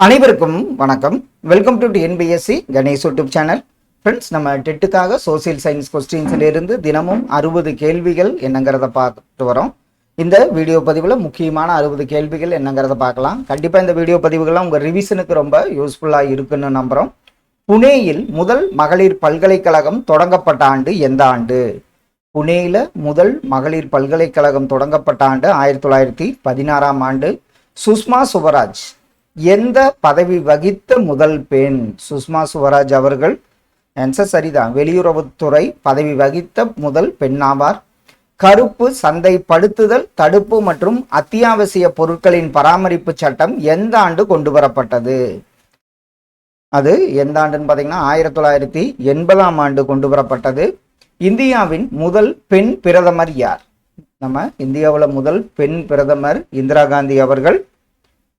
அனைவருக்கும் வணக்கம். Welcome to NPSC Ganesh YouTube channel. Friends, நம்ம டெட்டுக்காக சோசியல் சயின்ஸ் கொஸ்டின்ஸ்ல இருந்து தினமும் 60 கேள்விகள் என்னங்கிறத பார்த்துட்டு வரோம். இந்த வீடியோ பதிவில் முக்கியமான 60 கேள்விகள் என்னங்கிறத பார்க்கலாம். கண்டிப்பாக இந்த வீடியோ பதிவுகள்லாம் உங்கள் ரிவிஷனுக்கு ரொம்ப யூஸ்ஃபுல்லாக இருக்குன்னு நம்புகிறோம். புனேயில் முதல் மகளிர் பல்கலைக்கழகம் தொடங்கப்பட்ட ஆண்டு எந்த ஆண்டு? புனேயில் முதல் மகளிர் பல்கலைக்கழகம் தொடங்கப்பட்ட ஆண்டு 1916ஆம் ஆண்டு. சுஷ்மா சுவராஜ் எந்த பதவி வகித்த முதல் பெண்? சுஷ்மா சுவராஜ் அவர்கள் ஆன்சர் சரிதான், வெளியுறவுத்துறை பதவி வகித்த முதல் பெண்ணாவார். கருப்பு சந்தைப்படுத்துதல் தடுப்பு மற்றும் அத்தியாவசிய பொருட்களின் பராமரிப்பு சட்டம் எந்த ஆண்டு கொண்டு வரப்பட்டது? அது எந்த ஆண்டுன்னு பார்த்தீங்கன்னா 1980ஆம் ஆண்டு கொண்டு வரப்பட்டது. இந்தியாவின் முதல் பெண் பிரதமர் யார்? நம்ம இந்தியாவில் முதல் பெண் பிரதமர் இந்திரா காந்தி அவர்கள்.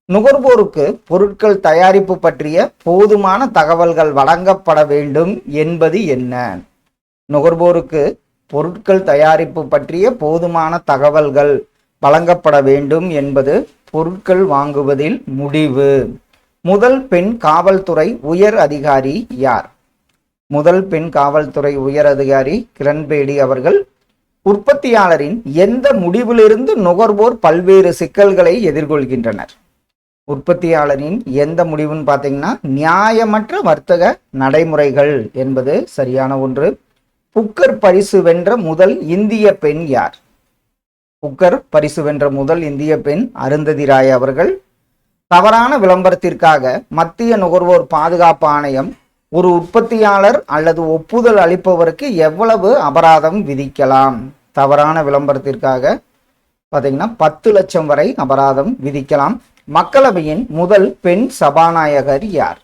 நுகர்வோருக்கு பொருட்கள் தயாரிப்பு பற்றிய போதுமான தகவல்கள் வழங்கப்பட வேண்டும் என்பது என்ன? நுகர்வோருக்கு பொருட்கள் தயாரிப்பு பற்றிய போதுமான தகவல்கள் வழங்கப்பட வேண்டும் என்பது பொருட்கள் வாங்குவதில் முடிவு. முதல் பெண் காவல்துறை உயர் அதிகாரி யார்? முதல் பெண் காவல்துறை உயர் அதிகாரி கிரண்பேடி அவர்கள். உற்பத்தியாளரின் எந்த முடிவிலிருந்து நுகர்வோர் பல்வேறு சிக்கல்களை எதிர்கொள்கின்றனர்? உற்பத்தியாளரின் எந்த முடிவுன்னு பார்த்தீங்கன்னா நியாயமற்ற வர்த்தக நடைமுறைகள் என்பது சரியான ஒன்று. புக்கர் பரிசு வென்ற முதல் இந்திய பெண் யார்? புக்கர் பரிசு வென்ற முதல் இந்திய பெண் அருந்ததி ராய் அவர்கள். தவறான விளம்பரத்திற்காக மத்திய நுகர்வோர் பாதுகாப்பு ஆணையம் ஒரு உற்பத்தியாளர் அல்லது ஒப்புதல் அளிப்பவருக்கு எவ்வளவு அபராதம் விதிக்கலாம்? தவறான விளம்பரத்திற்காக பார்த்தீங்கன்னா 10 லட்சம் வரை அபராதம் விதிக்கலாம். மக்களவையின் முதல் பெண் சபாநாயகர் யார்?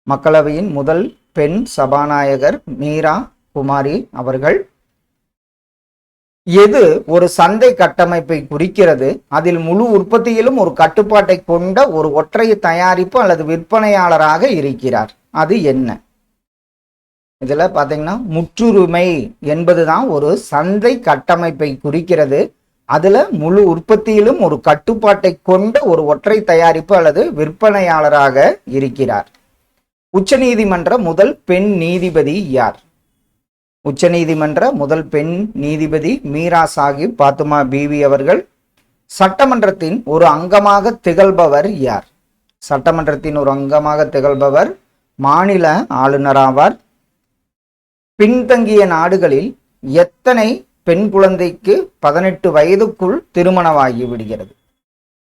மக்களவையின் முதல் பெண் சபாநாயகர் மீரா குமாரி அவர்கள். எது ஒரு சந்தை கட்டமைப்பை குறிக்கிறது? அதில் முழு உற்பத்தியிலும் ஒரு கட்டுப்பாட்டை கொண்ட ஒரு ஒற்றை தயாரிப்பு அல்லது விற்பனையாளராக இருக்கிறார். அது என்ன? இதுல பாத்தீங்கன்னா முற்றுரிமை என்பதுதான் ஒரு சந்தை கட்டமைப்பை குறிக்கிறது. அதுல முழு உற்பத்தியிலும் ஒரு கட்டுப்பாட்டை கொண்ட ஒரு ஒற்றை தயாரிப்பு அல்லது விற்பனையாளராக இருக்கிறார். உச்சநீதிமன்ற முதல் பெண் நீதிபதி யார்? உச்சநீதிமன்ற முதல் பெண் நீதிபதி மீரா சாஹிப் பாத்துமா பீவி அவர்கள். சட்டமன்றத்தின் ஒரு அங்கமாக திகழ்பவர் யார்? சட்டமன்றத்தின் ஒரு அங்கமாக திகழ்பவர் மாநில ஆளுநர் ஆவார். பின்தங்கிய நாடுகளில் எத்தனை பெண் குழந்தைக்கு 18 வயதுக்குள் திருமணமாகி விடுகிறது?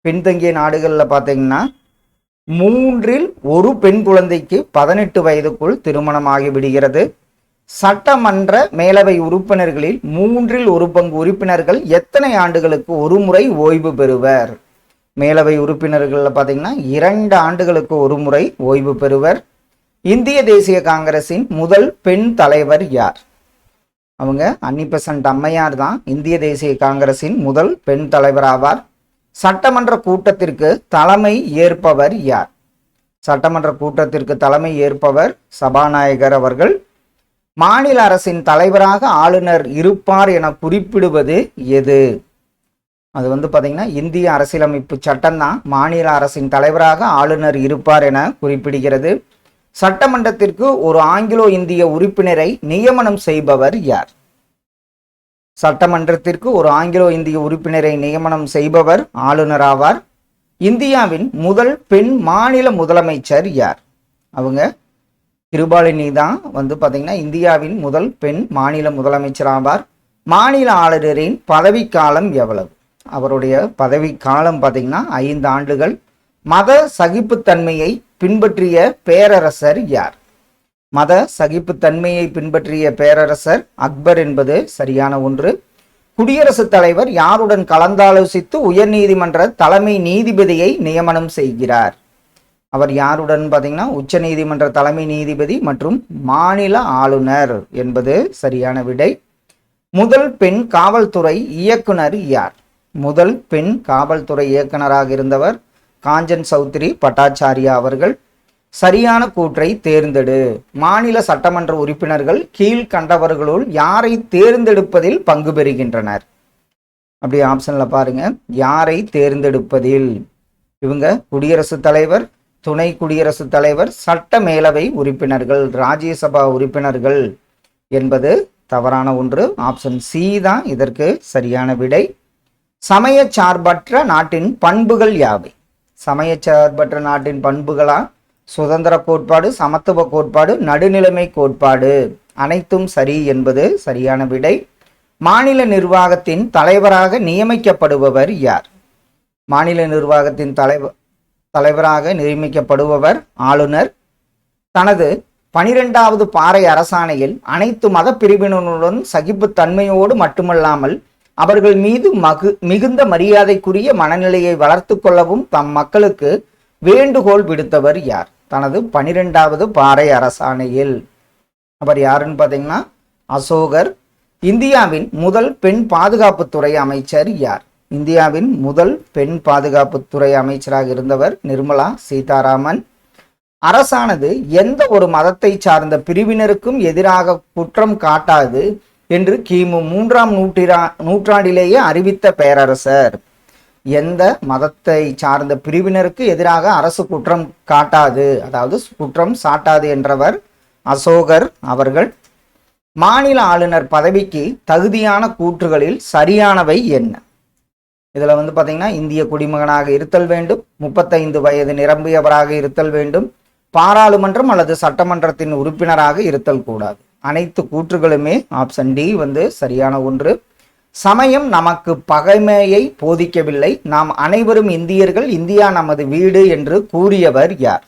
பின்தங்கிய நாடுகளில் பார்த்தீங்கன்னா 3இல் 1 பெண் குழந்தைக்கு 18 வயதுக்குள் திருமணமாகி விடுகிறது. சட்டமன்ற மேலவை உறுப்பினர்களில் 3இல் 1 பங்கு உறுப்பினர்கள் எத்தனை ஆண்டுகளுக்கு ஒரு முறை ஓய்வு பெறுவர்? மேலவை உறுப்பினர்களில் பார்த்தீங்கன்னா 2 ஆண்டுகளுக்கு ஒரு முறை ஓய்வு பெறுவர். இந்திய தேசிய காங்கிரசின் முதல் பெண் தலைவர் யார்? அவங்க அன்னி பெசன்ட் அம்மையார் தான் இந்திய தேசிய காங்கிரசின் முதல் பெண் தலைவர் ஆவார். சட்டமன்ற கூட்டத்திற்கு தலைமை ஏற்பவர் யார்? சட்டமன்ற கூட்டத்திற்கு தலைமை ஏற்பவர் சபாநாயகர் அவர்கள். மாநில அரசின் தலைவராக ஆளுநர் இருப்பார் என குறிப்பிடுவது எது? அது பார்த்தீங்கன்னா இந்திய அரசியலமைப்பு சட்டம் தான் மாநில அரசின் தலைவராக ஆளுநர் இருப்பார் என குறிப்பிடுகிறது. சட்டமன்றத்திற்கு ஒரு ஆங்கிலோ இந்திய உறுப்பினரை நியமனம் செய்பவர் யார்? சட்டமன்றத்திற்கு ஒரு ஆங்கிலோ இந்திய உறுப்பினரை நியமனம் செய்பவர் ஆளுநர் ஆவார். இந்தியாவின் முதல் பெண் மாநில முதலமைச்சர் யார்? அவங்க கிருபாலினி தான் பார்த்தீங்கன்னா இந்தியாவின் முதல் பெண் மாநில முதலமைச்சர் ஆவார். மாநில ஆளுநரின் பதவிக்காலம் எவ்வளவு? அவருடைய பதவிக்காலம் பார்த்தீங்கன்னா 5 ஆண்டுகள். மத சகிப்புத்தன்மையை பின்பற்றிய பேரரசர் யார்? மத சகிப்புத்தன்மையை பின்பற்றிய பேரரசர் அக்பர் என்பது சரியான ஒன்று. குடியரசுத் தலைவர் யாருடன் கலந்தாலோசித்து உயர்நீதிமன்ற தலைமை நீதிபதியை நியமனம் செய்கிறார்? அவர் யாருடன் பார்த்தீங்கன்னா உச்ச நீதிமன்ற தலைமை நீதிபதி மற்றும் மாநில ஆளுநர் என்பது சரியான விடை. முதல் பெண் காவல்துறை இயக்குனர் யார்? முதல் பெண் காவல்துறை இயக்குனராக இருந்தவர் காஞ்சன் சௌத்ரி பட்டாச்சாரியா அவர்கள். சரியான கூற்றை தேர்ந்தெடு. மாநில சட்டமன்ற உறுப்பினர்கள் கீழ்கண்டவர்களுள் யாரை தேர்ந்தெடுப்பதில் பங்கு பெறுகின்றனர்? அப்படி ஆப்ஷன்ல பாருங்க, யாரை தேர்ந்தெடுப்பதில். இவங்க குடியரசுத் தலைவர், துணை குடியரசுத் தலைவர், சட்ட மேலவை உறுப்பினர்கள், ராஜ்யசபா உறுப்பினர்கள் என்பது தவறான ஒன்று. ஆப்ஷன் சி தான் இதற்கு சரியான விடை. சமயச்சார்பற்ற நாட்டின் பண்புகள் யாவை? சமயச்சார்பற்ற நாட்டின் பண்புகளா? சுதந்திர கோட்பாடு, சமத்துவ கோட்பாடு, நடுநிலைமை கோட்பாடு. அனைத்தும் சரி என்பது சரியான விடை. மாநில நிர்வாகத்தின் தலைவராக நியமிக்கப்படுபவர் யார்? மாநில நிர்வாகத்தின் தலைவராக நியமிக்கப்படுபவர் ஆளுநர். தனது 12வது பாறை அரசாணையில் அனைத்து மத பிரிவினருடன் சகிப்புத்தன்மையோடு மட்டுமல்லாமல் அவர்கள் மீது மிகுந்த மரியாதைக்குரிய மனநிலையை வளர்த்து கொள்ளவும் தம் மக்களுக்கு வேண்டுகோள் விடுத்தவர் யார்? தனது 12வது பாறை அரசாணையில். அவர் யாருன்னு பார்த்தீங்கன்னா அசோகர். இந்தியாவின் முதல் பெண் பாதுகாப்புத்துறை அமைச்சர் யார்? இந்தியாவின் முதல் பெண் பாதுகாப்புத்துறை அமைச்சராக இருந்தவர் நிர்மலா சீதாராமன். அரசானது எந்த ஒரு மதத்தை சார்ந்த பிரிவினருக்கும் எதிராக குற்றம் காட்டாது என்று கிமு 3ஆம் நூற்றாண்டிலேயே அறிவித்த பேரரசர். எந்த மதத்தை சார்ந்த பிரிவினருக்கு எதிராக அரசு குற்றம் காட்டாது, அதாவது குற்றம் சாட்டாது என்றவர் அசோகர் அவர்கள். மாநில ஆளுநர் பதவிக்கு தகுதியான கூற்றுகளில் சரியானவை என்ன? இதுல பார்த்தீங்கன்னா இந்திய குடிமகனாக இருத்தல் வேண்டும், 35 வயது நிரம்பியவராக இருத்தல் வேண்டும், பாராளுமன்றம் அல்லது சட்டமன்றத்தின் உறுப்பினராக இருத்தல் கூடாது. அனைத்து கூற்றுகளுமே ஆப்ஷன் டி சரியான ஒன்று. சமயம் நமக்கு பகைமையை போதிக்கவில்லை, நாம் அனைவரும் இந்தியர்கள், இந்தியா நமது வீடு என்று கூறியவர் யார்?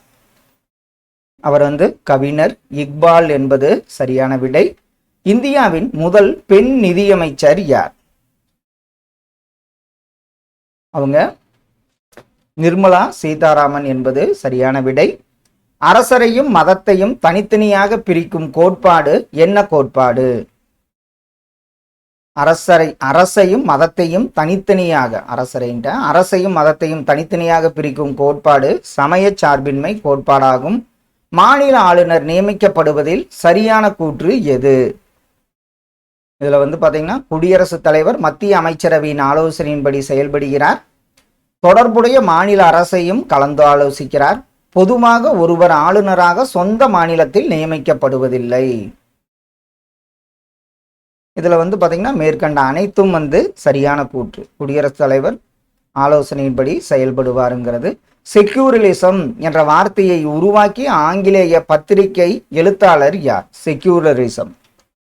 அவர் கவிஞர் இக்பால் என்பது சரியான விடை. இந்தியாவின் முதல் பெண் நிதியமைச்சர் யார்? அவங்க நிர்மலா சீதாராமன் என்பது சரியான விடை. அரசரையும் மதத்தையும் தனித்தனியாக பிரிக்கும் கோட்பாடு என்ன கோட்பாடு? அரசையும் மதத்தையும் தனித்தனியாக பிரிக்கும் கோட்பாடு சமய சார்பின்மை கோட்பாடாகும். மாநில ஆளுநர் நியமிக்கப்படுவதில் சரியான கூற்று எது? இதுல பாத்தீங்கன்னா குடியரசுத் தலைவர் மத்திய அமைச்சரவையின் ஆலோசனையின்படி செயல்படுகிறார். தொடர்புடைய மாநில அரசையும் கலந்து ஆலோசிக்கிறார். பொதுவாக ஒருவர் ஆளுநராக சொந்த மாநிலத்தில் நியமிக்கப்படுவதில்லை. இதுல பாத்தீங்கன்னா மேற்கண்ட அனைத்தும் சரியான கூற்று. குடியரசுத் தலைவர் ஆலோசனையின்படி செயல்படுவாருங்கிறது. செக்யூரலிசம் என்ற வார்த்தையை உருவாக்கிய ஆங்கிலேய பத்திரிகை எழுத்தாளர் யார்? செக்யூலரிசம்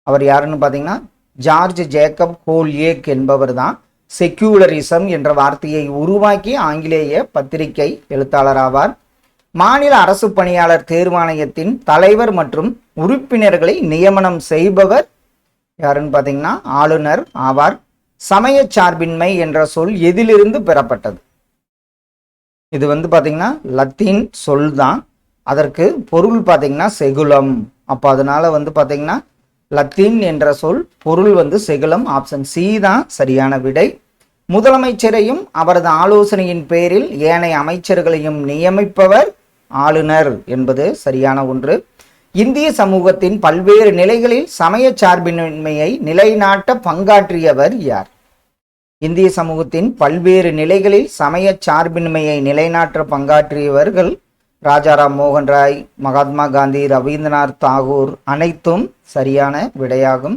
அவர் யாருன்னு பார்த்தீங்கன்னா ஜார்ஜ் ஜேக்கப் ஹோல்யேக் என்பவர் தான் செக்யூலரிசம் என்ற வார்த்தையை உருவாக்கிய ஆங்கிலேய பத்திரிகை எழுத்தாளர் ஆவார். மாநில அரசு பணியாளர் தேர்வாணையத்தின் தலைவர் மற்றும் உறுப்பினர்களை நியமனம் செய்பவர் யாருன்னு பார்த்தீங்கன்னா ஆளுநர் ஆவார். சமய சார்பின்மை என்ற சொல் எதிலிருந்து பெறப்பட்டது? இது பார்த்தீங்கன்னா லத்தீன் சொல் தான். அதற்கு பொருள் பார்த்தீங்கன்னா செகுலம். அப்போ அதனால பார்த்தீங்கன்னா லத்தீன் என்ற சொல் பொருள் செகுலம். ஆப்ஷன் சி தான் சரியான விடை. முதலமைச்சரையும் அவரது ஆலோசனையின் பேரில் ஏனைய அமைச்சர்களையும் நியமிப்பவர் ஆளுநர் என்பது சரியான ஒன்று. இந்திய சமூகத்தின் பல்வேறு நிலைகளில் சமய சார்பின்மையை நிலைநாட்ட பங்காற்றியவர் யார்? இந்திய சமூகத்தின் பல்வேறு நிலைகளில் சமய சார்பின்மையை நிலைநாட்ட பங்காற்றியவர்கள் ராஜாராம் மோகன் ராய், மகாத்மா காந்தி, ரவீந்திரநாத் தாகூர். அனைத்தும் சரியான விடையாகும்.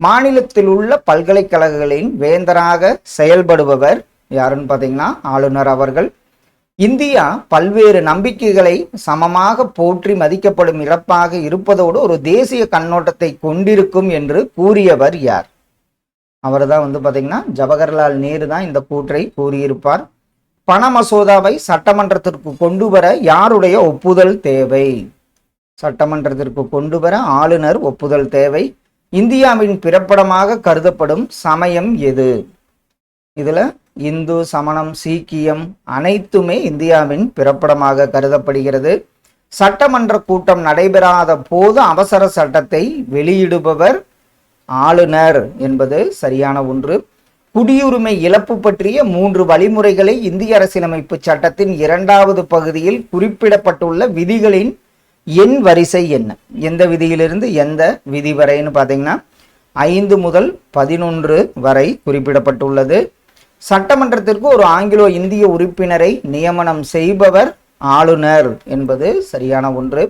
மாநிலத்தில் உள்ள பல்கலைக்கழகங்களின் வேந்தராக செயல்படுபவர் யாருன்னு பார்த்தீங்கன்னா ஆளுநர் அவர்கள். இந்தியா பல்வேறு நம்பிக்கைகளை சமமாக போற்றி மதிக்கப்படும் இழப்பாக இருப்பதோடு ஒரு தேசிய கண்ணோட்டத்தை கொண்டிருக்கும் என்று கூறியவர் யார்? அவர் தான் பார்த்தீங்கன்னா ஜவஹர்லால் நேரு தான் இந்த கூற்றை கூறியிருப்பார். பண மசோதாவை சட்டமன்றத்திற்கு கொண்டு வர யாருடைய ஒப்புதல் தேவை? சட்டமன்றத்திற்கு கொண்டு வர ஆளுநர் ஒப்புதல் தேவை. இந்தியாவின் பிறப்பிடமாக கருதப்படும் சமயம் எது? இதுல இந்து, சமணம், சீக்கியம் அனைத்துமே இந்தியாவின் பிறப்பிடமாக கருதப்படுகிறது. சட்டமன்ற கூட்டம் நடைபெறாத போது அவசர சட்டத்தை வெளியிடுபவர் ஆளுநர் என்பது சரியான ஒன்று. குடியுரிமை இழப்பு பற்றிய 3 வழிமுறைகளை இந்திய அரசியலமைப்பு சட்டத்தின் 2வது பகுதியில் குறிப்பிடப்பட்டுள்ள விதிகளின் எண் வரிசை என்ன? எந்த விதியிலிருந்து எந்த விதி வரைன்னு பார்த்தீங்கன்னா 5 முதல் 11 வரை குறிப்பிடப்பட்டுள்ளது. சட்டமன்றத்திற்கு ஒரு ஆங்கிலோ இந்திய உறுப்பினரை நியமனம் செய்பவர் ஆளுநர் என்பது சரியான ஒன்று.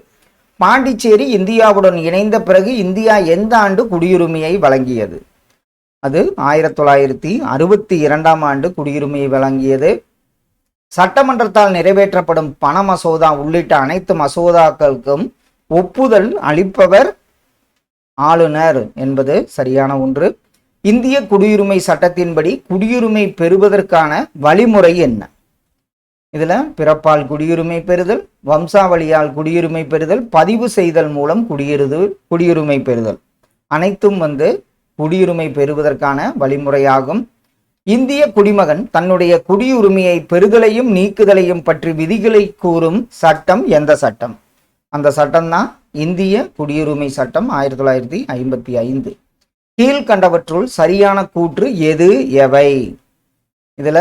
பாண்டிச்சேரி இந்தியாவுடன் இணைந்த பிறகு இந்தியா எந்த ஆண்டு குடியுரிமையை வழங்கியது? அது 1962ஆம் ஆண்டு குடியுரிமையை வழங்கியது. சட்டமன்றத்தால் நிறைவேற்றப்படும் பண மசோதா உள்ளிட்ட அனைத்து மசோதாக்களுக்கும் ஒப்புதல் அளிப்பவர் ஆளுநர் என்பது சரியான ஒன்று. இந்திய குடியுரிமை சட்டத்தின்படி குடியுரிமை பெறுவதற்கான வழிமுறை என்ன? இதுல பிறப்பால் குடியுரிமை பெறுதல், வம்சாவளியால் குடியுரிமை பெறுதல், பதிவு செய்தல் மூலம் குடியுரிமை பெறுதல் அனைத்தும் குடியுரிமை பெறுவதற்கான வழிமுறையாகும். இந்திய குடிமகன் தன்னுடைய குடியுரிமையை பெறுதலையும் நீக்குதலையும் பற்றி விதிகளை கூறும் சட்டம் எந்த சட்டம்? அந்த சட்டம் தான் இந்திய குடியுரிமை சட்டம் 1955. கீழ்கண்டவற்றுள் சரியான கூற்று எது எவை? இதுல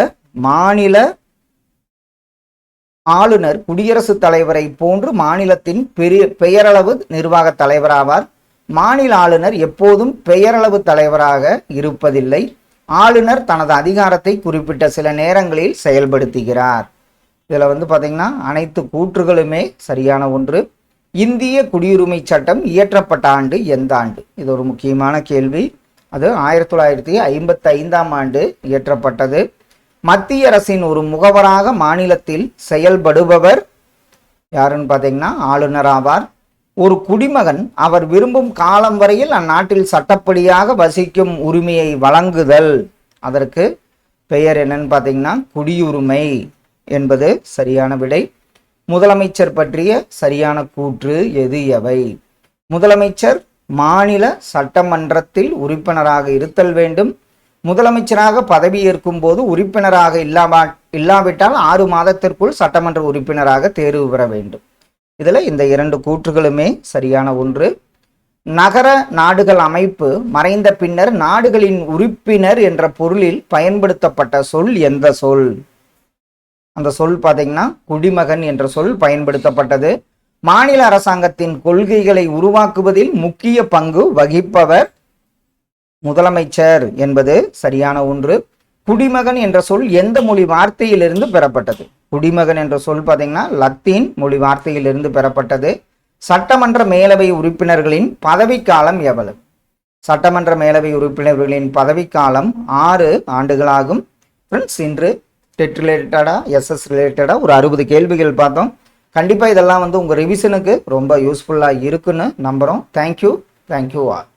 மாநில ஆளுநர் குடியரசுத் தலைவரை போன்று மாநிலத்தின் பெயரளவு நிர்வாக தலைவராவார். மாநில ஆளுநர் எப்போதும் பெயரளவு தலைவராக இருப்பதில்லை. ஆளுநர் தனது அதிகாரத்தை குறிப்பிட்ட சில நேரங்களில் செயல்படுத்துகிறார். இதுல பாத்தீங்கன்னா அனைத்து கூற்றுகளுமே சரியான ஒன்று. இந்திய குடியுரிமை சட்டம் இயற்றப்பட்ட ஆண்டு எந்த ஆண்டு? இது ஒரு முக்கியமான கேள்வி. அது 1955ஆம் ஆண்டு இயற்றப்பட்டது. மத்திய அரசின் ஒரு முகவராக மாநிலத்தில் செயல்படுபவர் யாருன்னு பார்த்தீங்கன்னா ஆளுநர் ஆவார். ஒரு குடிமகன் அவர் விரும்பும் காலம் வரையில் அந்நாட்டில் சட்டப்படியாக வசிக்கும் உரிமையை வழங்குதல், அதற்கு பெயர் என்னன்னு பார்த்தீங்கன்னா குடியுரிமை என்பது சரியான விடை. முதலமைச்சர் பற்றிய சரியான கூற்று எது எவை? முதலமைச்சர் மாநில சட்டமன்றத்தில் உறுப்பினராக இருத்தல் வேண்டும். முதலமைச்சராக பதவியேற்கும் போது உறுப்பினராக இல்லாவிட்டால் 6 மாதத்திற்குள் சட்டமன்ற உறுப்பினராக தேர்வு பெற வேண்டும். இதுல இந்த 2 கூற்றுகளுமே சரியான ஒன்று. நகர நாடுகள் அமைப்பு மறைந்த பின்னர் நாடுகளின் உறுப்பினர் என்ற பொருளில் பயன்படுத்தப்பட்ட சொல் எந்த சொல்? அந்த சொல் பார்த்தீங்கன்னா குடிமகன் என்ற சொல் பயன்படுத்தப்பட்டது. மாநில அரசாங்கத்தின் கொள்கைகளை உருவாக்குவதில் முக்கிய பங்கு வகிப்பவர் முதலமைச்சர் என்பது சரியான ஒன்று. குடிமகன் என்ற சொல் எந்த மொழி வார்த்தையிலிருந்து பெறப்பட்டது? குடிமகன் என்ற சொல் பார்த்தீங்கன்னா லத்தீன் மொழி வார்த்தையிலிருந்து பெறப்பட்டது. சட்டமன்ற மேலவை உறுப்பினர்களின் பதவிக்காலம் எவ்வளவு? சட்டமன்ற மேலவை உறுப்பினர்களின் பதவிக்காலம் 6 ஆண்டுகளாகும். ஃப்ரெண்ட்ஸ், இன்று டெட் ரிலேட்டடா எஸ்எஸ் ரிலேட்டடா ஒரு 60 கேள்விகள் பார்த்தோம். கண்டிப்பாக இதெல்லாம் உங்கள் ரிவிஷனுக்கு ரொம்ப யூஸ்ஃபுல்லாக இருக்குன்னு நம்புகிறோம். Thank you all.